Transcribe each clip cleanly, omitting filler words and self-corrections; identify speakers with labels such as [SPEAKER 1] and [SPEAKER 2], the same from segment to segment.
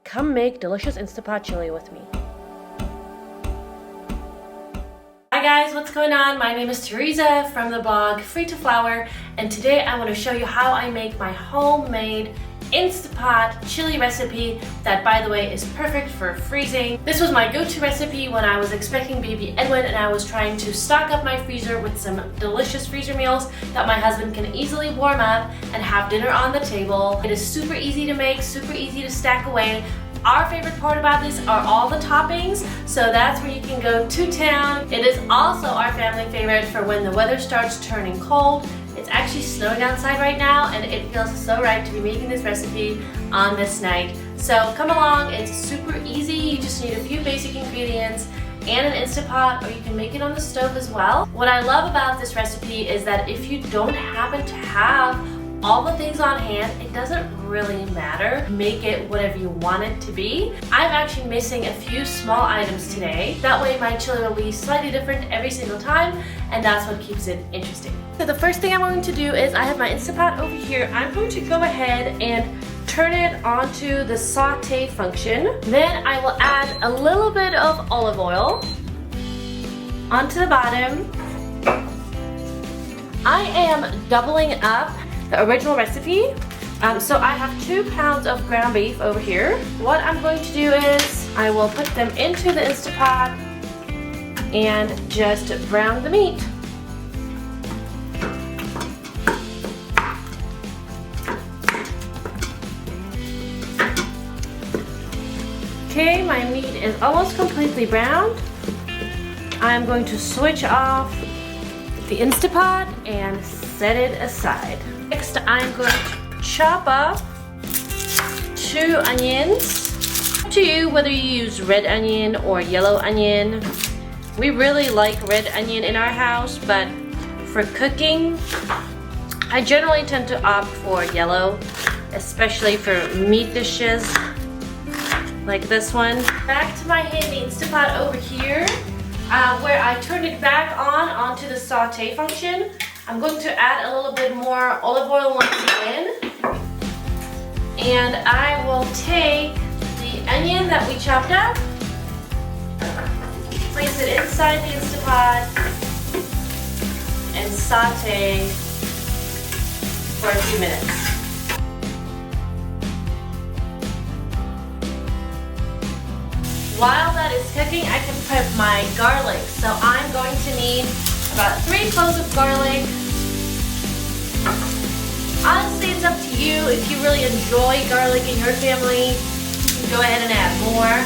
[SPEAKER 1] Come make delicious Instapot chili with me. Hi guys, what's going on? My name is Teresa from the blog Free to Flour, and today I want to show you how I make my homemade Instapot chili recipe that, by the way, is perfect for freezing. This was my go-to recipe when I was expecting baby Edwin and I was trying to stock up my freezer with some delicious freezer meals that my husband can easily warm up and have dinner on the table. It is super easy to make, super easy to stack away. Our favorite part about this are all the toppings, so that's where you can go to town. It is also our family favorite for when the weather starts turning cold. It's actually snowing outside right now and it feels so right to be making this recipe on this night. So come along, it's super easy. You just need a few basic ingredients and an Instapot, or you can make it on the stove as well. What I love about this recipe is that if you don't happen to have all the things on hand, it doesn't really matter. Make it whatever you want it to be. I'm actually missing a few small items today. That way my chili will be slightly different every single time, and that's what keeps it interesting. So the first thing I'm going to do is I have my Instapot over here. I'm going to go ahead and turn it onto the saute function. Then I will add a little bit of olive oil onto the bottom. I am doubling up the original recipe. So I have 2 pounds of ground beef over here. What I'm going to do is I will put them into the Instapot and just brown the meat. Okay, my meat is almost completely browned. I'm going to switch off the Instapot and set it aside. Next, I'm going to chop up 2 onions. Up to you whether you use red onion or yellow onion. We really like red onion in our house, but for cooking, I generally tend to opt for yellow, especially for meat dishes like this one. Back to my handy Instapot over here, where I turned it back onto the saute function. I'm going to add a little bit more olive oil once again. And I will take the onion that we chopped up, place it inside the Instapot, and saute for a few minutes. While that is cooking, I can prep my garlic. So I'm going to need about 3 cloves of garlic. Honestly, it's up to you. If you really enjoy garlic in your family, you can go ahead and add more.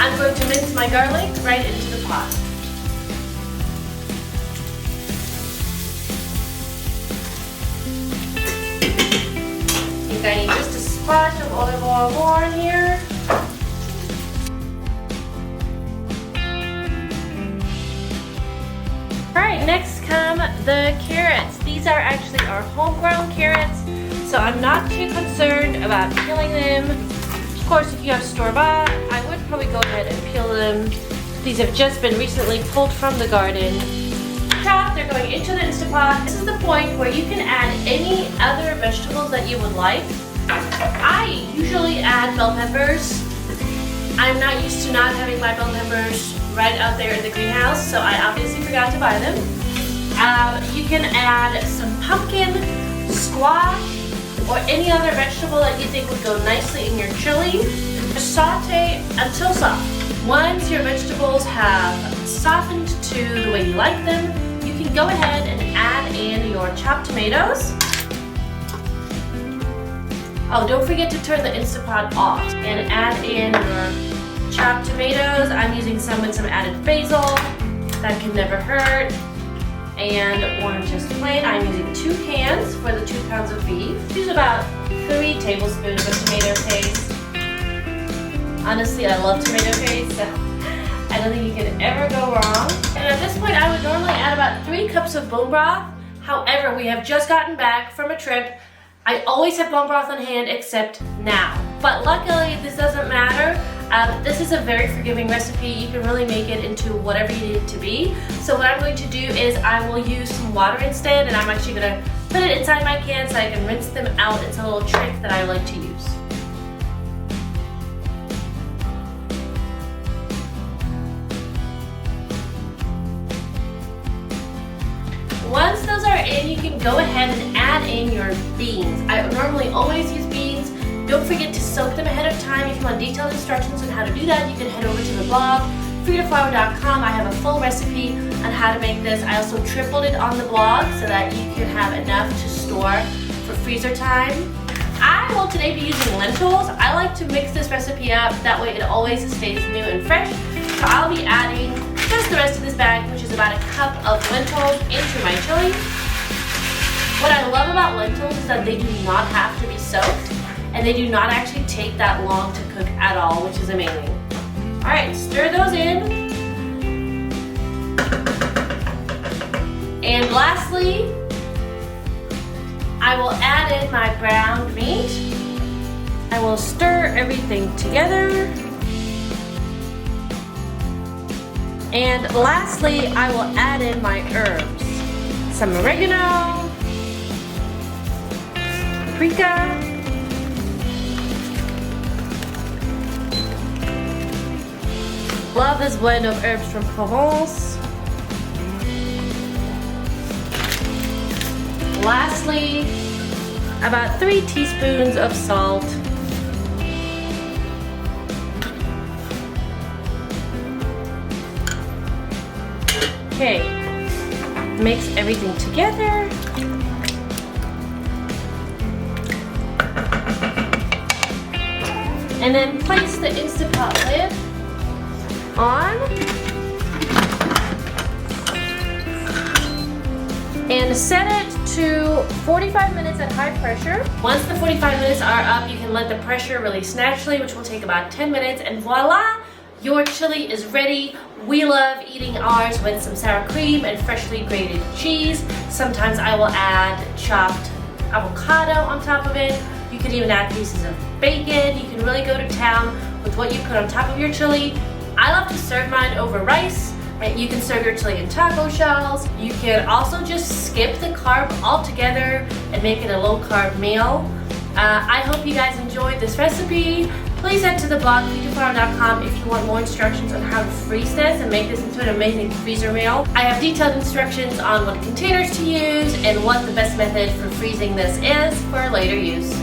[SPEAKER 1] I'm going to mince my garlic right into the pot. I think I need just a splash of olive oil more in here. Alright, next come the carrots. These are actually our homegrown carrots, so I'm not too concerned about peeling them. Of course, if you have store-bought, I would probably go ahead and peel them. These have just been recently pulled from the garden. Chopped, they're going into the Instapot. This is the point where you can add any other vegetables that you would like. I usually add bell peppers. I'm not used to not having my bell peppers right out there in the greenhouse, so I obviously forgot to buy them. You can add some pumpkin, squash, or any other vegetable that you think would go nicely in your chili. Saute until soft. Once your vegetables have softened to the way you like them, you can go ahead and add in your chopped tomatoes. Oh, don't forget to turn the Instapot off and add in your chopped tomatoes. I'm using some with some added basil. That can never hurt. And one just plain. I'm using 2 cans for the 2 pounds of beef. Use about 3 tablespoons of tomato paste. Honestly, I love tomato paste, so I don't think you can ever go wrong. And at this point, I would normally add about 3 cups of bone broth. However, we have just gotten back from a trip. I always have bone broth on hand except now. But luckily, this doesn't matter. This is a very forgiving recipe. You can really make it into whatever you need it to be. So what I'm going to do is I will use some water instead, and I'm actually going to put put it inside my can so I can rinse them out. It's a little trick that I like to use. Once those are in, you can go ahead and add in your beans. I normally always use beans. Don't forget to soak them ahead of time. If you want detailed instructions on how to do that, you can head over to the blog, freetoflour.com. I have a full recipe on how to make this. I also tripled it on the blog so that you can have enough to store for freezer time. I will today be using lentils. I like to mix this recipe up, that way it always stays new and fresh. So I'll be adding just the rest of this bag, which is about a cup of lentils, into my chili. What I love about lentils is that they do not have to be soaked, and they do not actually take that long to cook at all, which is amazing. All right, stir those in. And lastly, I will add in my browned meat. I will stir everything together. And lastly, I will add in my herbs. Some oregano, paprika, love this blend of herbs from Provence. Lastly, about 3 teaspoons of salt. Okay, mix everything together. And then place the Instant Pot lid on. And set it to 45 minutes at high pressure. Once the 45 minutes are up, you can let the pressure release naturally, which will take about 10 minutes, and voila! Your chili is ready. We love eating ours with some sour cream and freshly grated cheese. Sometimes I will add chopped avocado on top of it. You could even add pieces of bacon. You can really go to town with what you put on top of your chili. I love to serve mine over rice. You can serve your chili in taco shells. You can also just skip the carb altogether and make it a low-carb meal. I hope you guys enjoyed this recipe. Please head to the blog, freetoflour.com, if you want more instructions on how to freeze this and make this into an amazing freezer meal. I have detailed instructions on what containers to use and what the best method for freezing this is for later use.